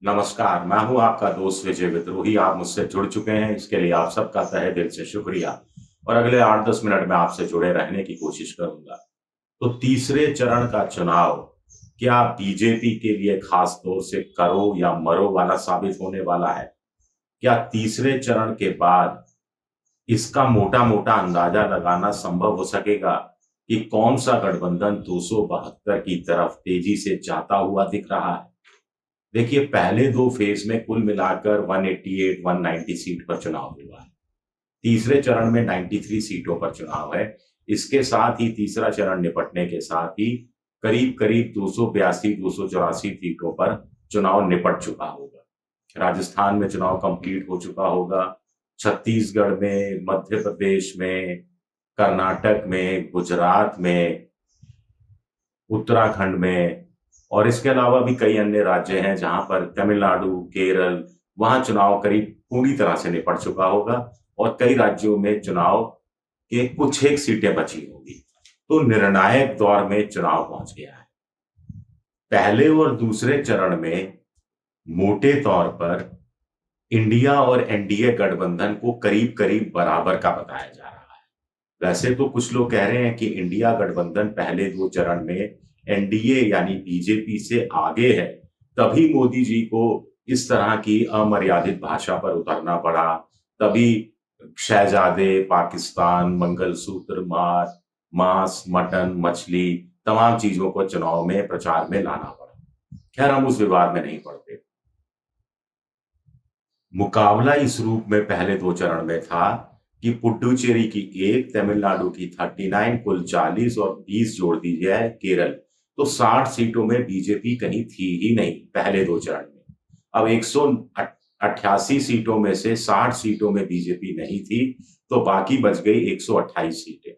नमस्कार, मैं हूँ आपका दोस्त विजय विद्रोही। आप मुझसे जुड़ चुके हैं, इसके लिए आप सबका तहे दिल से शुक्रिया और अगले 8-10 मिनट में आपसे जुड़े रहने की कोशिश करूंगा। तो तीसरे चरण का चुनाव क्या बीजेपी के लिए खास तौर से करो या मरो वाला साबित होने वाला है? क्या तीसरे चरण के बाद इसका मोटा-मोटा अंदाजा लगाना संभव हो सकेगा कि कौन सा गठबंधन 272 की तरफ तेजी से जाता हुआ दिख रहा है? देखिए, पहले 2 फेज़ में कुल मिलाकर 188-190 सीट पर चुनाव हुआ है। तीसरे चरण में 93 सीटों पर चुनाव है। इसके साथ ही तीसरा चरण निपटने के साथ ही करीब-करीब 282-284 सीटों पर चुनाव निपट चुका होगा। राजस्थान में चुनाव कंप्लीट हो चुका होगा। छत्तीसगढ़ में, मध्य प्रदेश में, कर्नाटक में, गुजरात में, उत्तराखंड में और इसके अलावा भी कई अन्य राज्य हैं जहां पर तमिलनाडु, केरल, वहां चुनाव करीब पूरी तरह से निपट चुका होगा और कई राज्यों में चुनाव के कुछ एक सीटें बची होंगी। तो निर्णायक दौर में चुनाव पहुंच गया है। पहले और दूसरे चरण में मोटे तौर पर इंडिया और एनडीए गठबंधन को करीब-करीब बराबर का बताया जा रहा है। वैसे तो कुछ लोग कह रहे हैं कि इंडिया गठबंधन पहले 2 चरण में एनडीए यानी बीजेपी से आगे है, तभी मोदी जी को इस तरह की अमर्यादित भाषा पर उतरना पड़ा, तभी शहजादे, पाकिस्तान, मंगलसूत्र, मांस, मटन, मछली तमाम चीजों को चुनाव में प्रचार में लाना पड़ा। खैर, हम उस विवाद में नहीं पड़ते। मुकाबला इस रूप में पहले 2 चरण में था कि पुडुचेरी की 1, तमिलनाडु की 39, कुल 40 और 20 जोड़ दी जाए केरल, तो 60 सीटों में बीजेपी कहीं थी ही नहीं पहले 2 चरण में। अब 188 सीटों में से 60 सीटों में बीजेपी नहीं थी, तो बाकी बच गई 128 सीटें।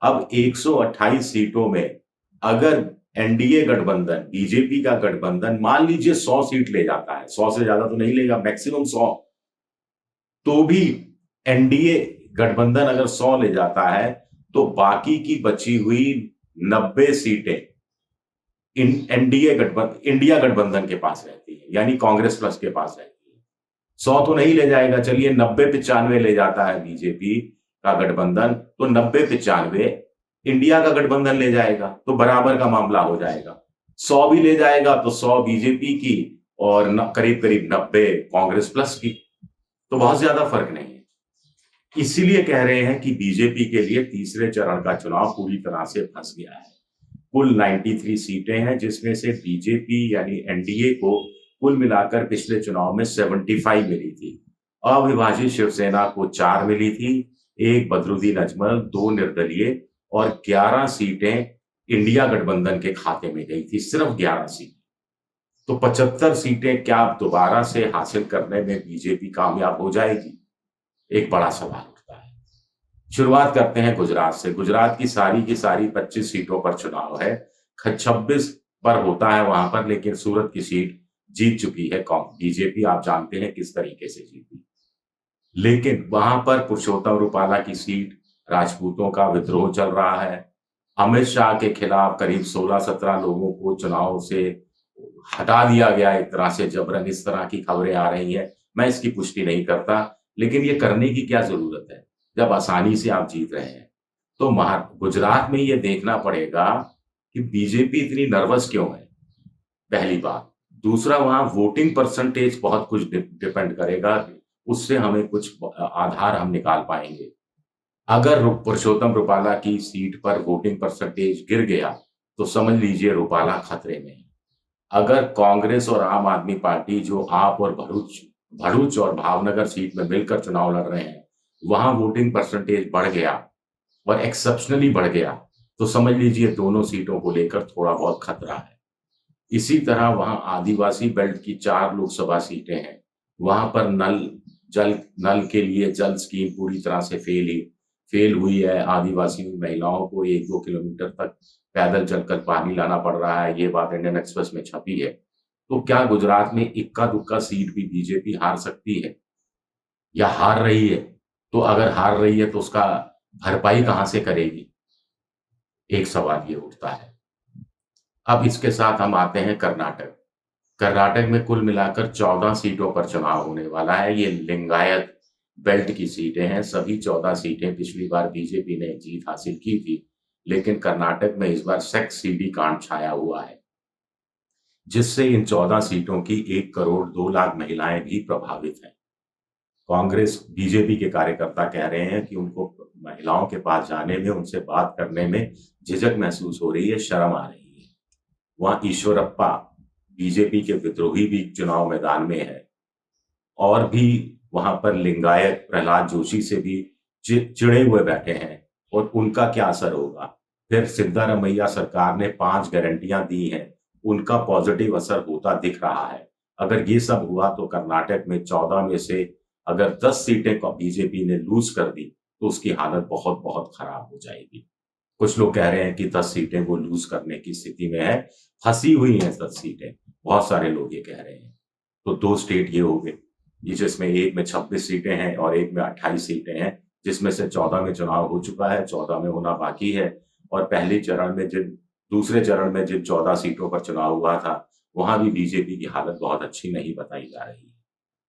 अब 128 सीटों में अगर एनडीए गठबंधन, बीजेपी का गठबंधन मान लीजिए 100 सीट ले जाता है, 100 से ज्यादा तो नहीं लेगा, मैक्सिमम 100, तो भी एनडीए गठबंधन अगर 100 ले जाता है तो बाकी की बची हुई 90 सीटें इंडिया गठबंधन के पास रहती है, यानी कांग्रेस प्लस के पास रहती है। 100 तो नहीं ले जाएगा, चलिए 90-95 ले जाता है बीजेपी का गठबंधन, तो 90-95 इंडिया का गठबंधन ले जाएगा, तो बराबर का मामला हो जाएगा। 100 भी ले जाएगा तो 100 बीजेपी की और करीब करीब 90 कांग्रेस प्लस की, तो बहुत ज्यादा फर्क नहीं है। इसीलिए कह रहे हैं कि बीजेपी के लिए तीसरे चरण का चुनाव पूरी तरह से फंस गया है। कुल 93 सीटें हैं, जिसमें से बीजेपी यानी एनडीए को कुल मिलाकर पिछले चुनाव में 75 मिली थी। अविभाजित शिवसेना को 4 मिली थी, 1 बदरुद्दीन अजमल, 2 निर्दलीय और 11 सीटें इंडिया गठबंधन के खाते में गई थी, सिर्फ 11 सीटें। तो 75 सीटें क्या दोबारा से हासिल करने में बीजेपी कामयाब हो जाएगी? एक बड़ा सवाल उठता है। शुरुआत करते हैं गुजरात से। गुजरात की सारी 25 सीटों पर चुनाव है। 26 पर होता है वहां पर, लेकिन सूरत की सीट जीत चुकी है बीजेपी। आप जानते हैं किस तरीके से जीती। लेकिन वहां पर पुरुषोत्तम रूपाला की सीट, राजपूतों का विद्रोह चल रहा है। अमित शाह के खिलाफ करीब 16-17 लोगों को चुनाव से हटा दिया गया एक तरह से जबरन, इस तरह की खबरें आ रही हैं। मैं इसकी पुष्टि नहीं करता, लेकिन ये करने की क्या जरूरत है जब आसानी से आप जीत रहे हैं? तो गुजरात में ये देखना पड़ेगा कि बीजेपी इतनी नर्वस क्यों है, पहली बात। दूसरा, वहां वोटिंग परसेंटेज बहुत कुछ डिपेंड करेगा, उससे हमें कुछ आधार हम निकाल पाएंगे। अगर पुरुषोत्तम रूपाला की सीट पर वोटिंग परसेंटेज गिर गया तो समझ लीजिए रूपाला खतरे में है। अगर कांग्रेस और आम आदमी पार्टी, जो आप और भरूच और भावनगर सीट में मिलकर चुनाव लड़ रहे हैं, वहां वोटिंग परसेंटेज बढ़ गया और एक्सेप्शनली बढ़ गया, तो समझ लीजिए दोनों सीटों को लेकर थोड़ा बहुत खतरा है। इसी तरह वहां आदिवासी बेल्ट की 4 लोकसभा सीटें हैं, वहां पर नल के लिए जल स्कीम पूरी तरह से फेल हुई है। आदिवासी महिलाओं को 1-2 किलोमीटर तक पैदल चलकर पानी लाना पड़ रहा है, ये बात इंडियन एक्सप्रेस में छपी है। तो क्या गुजरात में इक्का दुक्का सीट भी बीजेपी हार सकती है या हार रही है? तो अगर हार रही है तो उसका भरपाई कहां से करेगी, एक सवाल ये उठता है। अब इसके साथ हम आते हैं कर्नाटक। कर्नाटक में कुल मिलाकर 14 सीटों पर चुनाव होने वाला है। ये लिंगायत बेल्ट की सीटें हैं। सभी 14 सीटें पिछली बार बीजेपी ने जीत हासिल की थी, लेकिन कर्नाटक में इस बार सेक्स सीडी कांड छाया हुआ है, जिससे इन 14 सीटों की 1 करोड़ 2 लाख महिलाएं भी प्रभावित हैं। कांग्रेस बीजेपी के कार्यकर्ता कह रहे हैं कि उनको महिलाओं के पास जाने में, उनसे बात करने में झिझक महसूस हो रही है, शर्म आ रही है। वहां ईश्वरप्पा बीजेपी के विद्रोही भी चुनाव मैदान में है, और भी वहां पर लिंगायत प्रहलाद जोशी से भी चिड़े हुए बैठे हैं, और उनका क्या असर होगा। फिर सिद्धारमैया सरकार ने 5 गारंटियां दी हैं, उनका पॉजिटिव असर होता दिख रहा है। अगर ये सब हुआ तो कर्नाटक में 14 में से अगर 10 सीटें को बीजेपी ने लूज कर दी तो उसकी हालत बहुत बहुत खराब हो जाएगी। कुछ लोग कह रहे हैं कि 10 सीटें वो लूज करने की स्थिति में है, फंसी हुई हैं 10 सीटें। बहुत सारे लोग ये कह रहे हैं। तो 2 स्टेट ये हो गए, जिसमें एक में 26 सीटें हैं और एक में 28 सीटें हैं, जिसमें से 14 में चुनाव हो चुका है, 14 में होना बाकी है। और दूसरे चरण में जिन 14 सीटों पर चुनाव हुआ था, वहां भी बीजेपी की हालत बहुत अच्छी नहीं बताई जा रही है।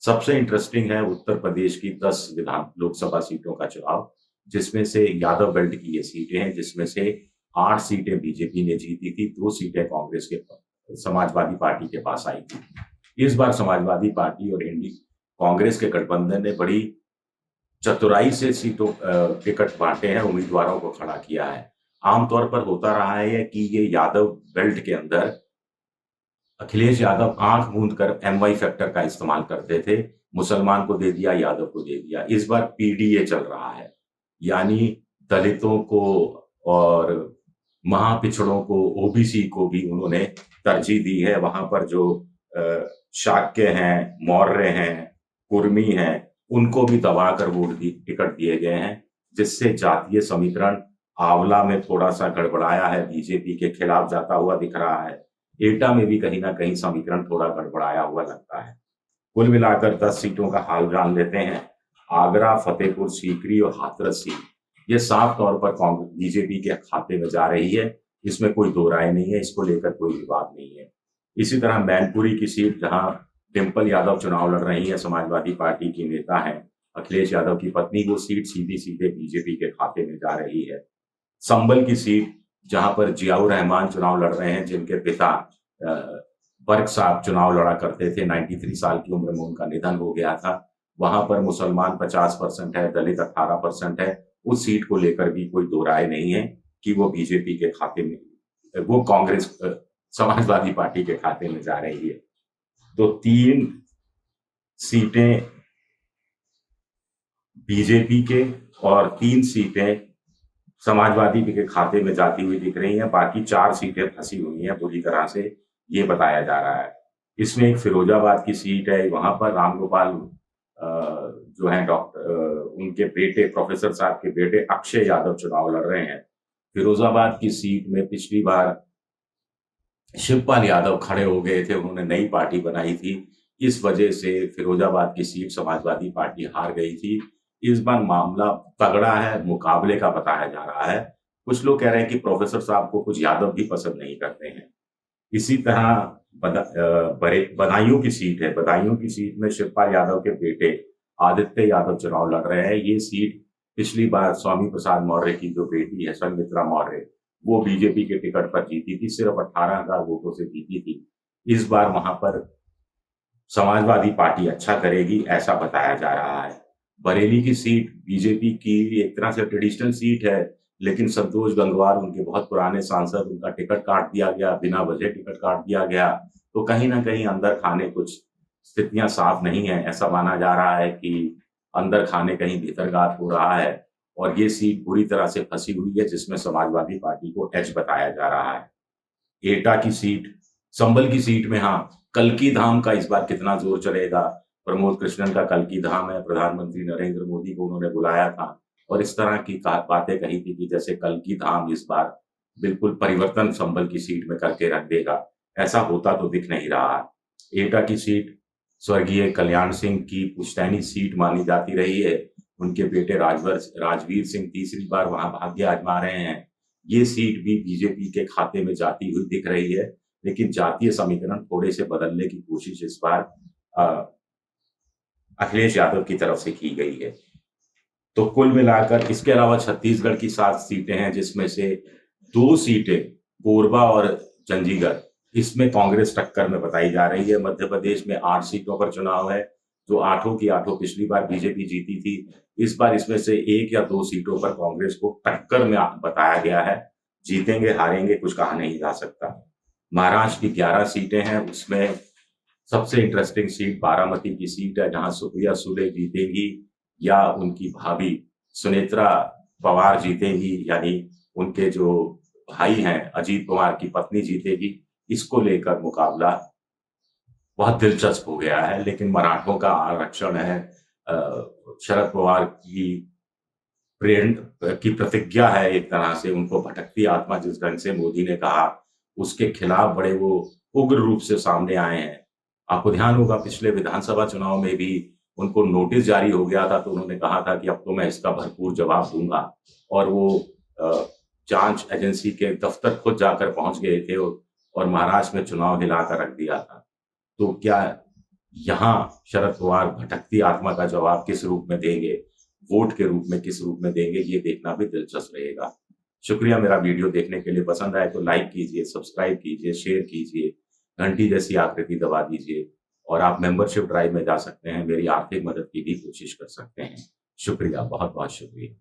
सबसे इंटरेस्टिंग है उत्तर प्रदेश की 10 विधान लोकसभा सीटों का चुनाव, जिसमें से यादव बेल्ट की ये सीटें हैं, जिसमें से 8 सीटें बीजेपी ने जीती थी, 2 सीटें कांग्रेस के समाजवादी पार्टी के पास आई थी। इस बार समाजवादी पार्टी और कांग्रेस के गठबंधन ने बड़ी चतुराई से टिकट बांटे हैं, उम्मीदवारों को खड़ा किया है। आमतौर पर होता रहा है कि ये यादव बेल्ट के अंदर अखिलेश यादव आंख मूंद कर एमवाई फैक्टर का इस्तेमाल करते थे, मुसलमान को दे दिया, यादव को दे दिया। इस बार पीडीए चल रहा है, यानी दलितों को और महापिछड़ों को, ओबीसी को भी उन्होंने तरजीह दी है। वहां पर जो शाक्य हैं, मौर्य हैं, कुर्मी हैं, उनको भी दबाकर टिकट दिए गए हैं, जिससे जातीय समीकरण आंवला में थोड़ा सा गड़बड़ाया है, बीजेपी के खिलाफ जाता हुआ दिख रहा है। एटा में भी कहीं ना कहीं समीकरण थोड़ा गड़बड़ाया हुआ लगता है। कुल मिलाकर 10 सीटों का हाल जान लेते हैं। आगरा, फतेहपुर सीकरी और हाथरस सीट ये साफ तौर पर कांग्रेस बीजेपी के खाते में जा रही है, इसमें कोई दो राय नहीं है, इसको लेकर कोई विवाद नहीं है। इसी तरह मैनपुरी की सीट, जहां डिंपल यादव चुनाव लड़ रही है, समाजवादी पार्टी की नेता है, अखिलेश यादव की पत्नी, वो सीट सीधी सीधे बीजेपी के खाते में जा रही है। संभल की सीट, जहां पर जियाउर रहमान चुनाव लड़ रहे हैं, जिनके पिता बर्क साहब चुनाव लड़ा करते थे, 93 साल की उम्र में उनका निधन हो गया था। वहां पर मुसलमान 50% है, दलित 18% है। उस सीट को लेकर भी कोई दो राय नहीं है कि वो बीजेपी के खाते में, वो कांग्रेस समाजवादी पार्टी के खाते में जा रही है। तो 3 सीटें बीजेपी के और 3 सीटें समाजवादी के खाते में जाती हुई दिख रही हैं। बाकी 4 सीटें फंसी हुई हैं बुरी तरह से, ये बताया जा रहा है। इसमें एक फिरोजाबाद की सीट है, वहां पर रामगोपाल जो है उनके बेटे, प्रोफेसर साहब के बेटे अक्षय यादव चुनाव लड़ रहे हैं। फिरोजाबाद की सीट में पिछली बार शिवपाल यादव खड़े हो गए थे, उन्होंने नई पार्टी बनाई थी, इस वजह से फिरोजाबाद की सीट समाजवादी पार्टी हार गई थी। इस बार मामला तगड़ा है, मुकाबले का बताया जा रहा है। कुछ लोग कह रहे हैं कि प्रोफेसर साहब को कुछ यादव भी पसंद नहीं करते हैं। इसी तरह बदायूं की सीट है, बदायूं की सीट में शिवपाल यादव के बेटे आदित्य यादव चुनाव लड़ रहे हैं। ये सीट पिछली बार स्वामी प्रसाद मौर्य की जो बेटी है संमित्रा मौर्य, वो बीजेपी के टिकट पर जीती थी, सिर्फ 18,000 वोटों से जीती थी। इस बार वहां पर समाजवादी पार्टी अच्छा करेगी, ऐसा बताया जा रहा है। बरेली की सीट बीजेपी की एक तरह से ट्रेडिशनल सीट है, लेकिन संतोष गंगवार, उनके बहुत पुराने सांसद, उनका टिकट काट दिया गया, बिना वजह टिकट काट दिया गया। तो कहीं ना कहीं अंदर खाने कुछ स्थितियां साफ नहीं है। ऐसा माना जा रहा है कि अंदर खाने कहीं भीतरघात हो रहा है, और ये सीट बुरी तरह से फंसी हुई है, जिसमें समाजवादी पार्टी को एज बताया जा रहा है। एटा की सीट, संभल की सीट में हाँ, कल्की धाम का इस बार कितना जोर चलेगा। प्रमोद कृष्णन का कल्की धाम है, प्रधानमंत्री नरेंद्र मोदी को उन्होंने बुलाया था और इस तरह की बातें कही थी कि जैसे कल्की धाम इस बार बिल्कुल परिवर्तन संभल की सीट में करके रख देगा। ऐसा होता तो दिख नहीं रहा। एटा की सीट स्वर्गीय कल्याण सिंह की पुश्तैनी सीट मानी जाती रही है। उनके बेटे राजवीर सिंह तीसरी बार वहां भाग्य आजमा रहे हैं। ये सीट भी बीजेपी के खाते में जाती हुई दिख रही है, लेकिन जातीय समीकरण थोड़े से बदलने की कोशिश इस बार अखिलेश यादव की तरफ से की गई है। तो कुल मिलाकर इसके अलावा छत्तीसगढ़ की 7 सीटें हैं, जिसमें से 2 सीटें कोरबा और जंजीगढ़, इसमें कांग्रेस टक्कर में बताई जा रही है। मध्य प्रदेश में 8 सीटों पर चुनाव है, जो 8 की 8 पिछली बार बीजेपी जीती थी। इस बार इसमें से 1 या 2 सीटों पर कांग्रेस को टक्कर में बताया गया है। जीतेंगे हारेंगे कुछ कहा नहीं जा सकता। महाराष्ट्र की 11 सीटें हैं, उसमें सबसे इंटरेस्टिंग सीट बारामती की सीट है, जहां सुप्रिया सुले जीतेंगी या उनकी भाभी सुनेत्रा पवार जीतेगी, यानी उनके जो भाई हैं अजीत पवार की पत्नी जीतेगी। इसको लेकर मुकाबला बहुत दिलचस्प हो गया है। लेकिन मराठों का आरक्षण है, शरद पवार की प्रतिज्ञा है, एक तरह से उनको भटकती आत्मा जिस ढंग से मोदी ने कहा, उसके खिलाफ बड़े वो उग्र रूप से सामने आए हैं। आपको ध्यान होगा पिछले विधानसभा चुनाव में भी उनको नोटिस जारी हो गया था, तो उन्होंने कहा था कि अब तो मैं इसका भरपूर जवाब दूंगा, और वो जांच एजेंसी के दफ्तर खुद जाकर पहुंच गए थे और महाराष्ट्र में चुनाव हिलाकर रख दिया था। तो क्या यहाँ शरद पवार भटकती आत्मा का जवाब किस रूप में देंगे, वोट के रूप में किस रूप में देंगे, ये देखना भी दिलचस्प रहेगा। शुक्रिया मेरा वीडियो देखने के लिए। पसंद आए तो लाइक कीजिए, सब्सक्राइब कीजिए, शेयर कीजिए, घंटी जैसी आकृति दबा दीजिए, और आप मेंबरशिप ड्राइव में जा सकते हैं, मेरी आर्थिक मदद की भी कोशिश कर सकते हैं। शुक्रिया, बहुत बहुत शुक्रिया।